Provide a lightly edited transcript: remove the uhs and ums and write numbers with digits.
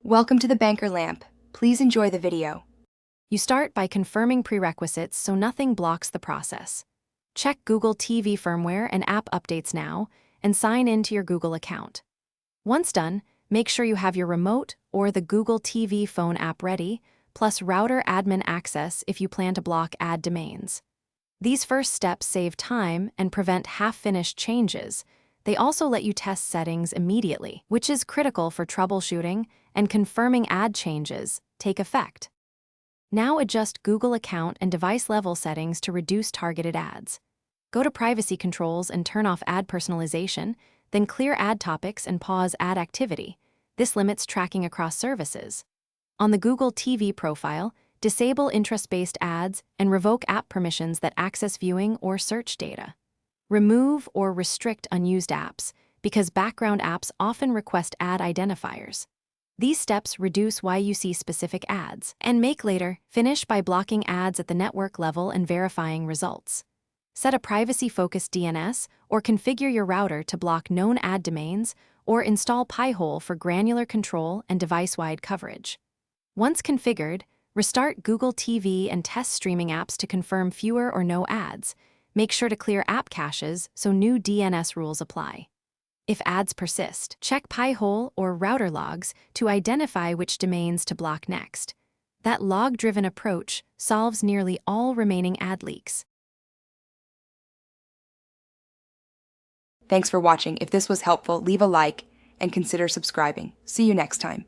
Welcome to the Banker Lamp. Please enjoy the video. You start by confirming prerequisites so nothing blocks the process. Check Google TV firmware and app updates now, and sign in to your Google account. Once done, make sure you have your remote or the Google TV phone app ready, plus router admin access if you plan to block ad domains. These first steps save time and prevent half-finished changes. They also let you test settings immediately, which is critical for troubleshooting and confirming ad changes take effect. Now adjust Google account and device level settings to reduce targeted ads. Go to privacy controls and turn off ad personalization, then clear ad topics and pause ad activity. This limits tracking across services. On the Google TV profile, disable interest-based ads and revoke app permissions that access viewing or search data. Remove or restrict unused apps, because background apps often request ad identifiers. These steps reduce why you see specific ads, and make later finish by blocking ads at the network level and verifying results. Set a privacy-focused DNS or configure your router to block known ad domains, or install Pi-hole for granular control and device-wide coverage. Once configured, restart Google TV and test streaming apps to confirm fewer or no ads. Make sure to clear app caches so new DNS rules apply. If ads persist, check Pi-hole or router logs to identify which domains to block next. That log-driven approach solves nearly all remaining ad leaks. Thanks for watching. If this was helpful, leave a like and consider subscribing. See you next time.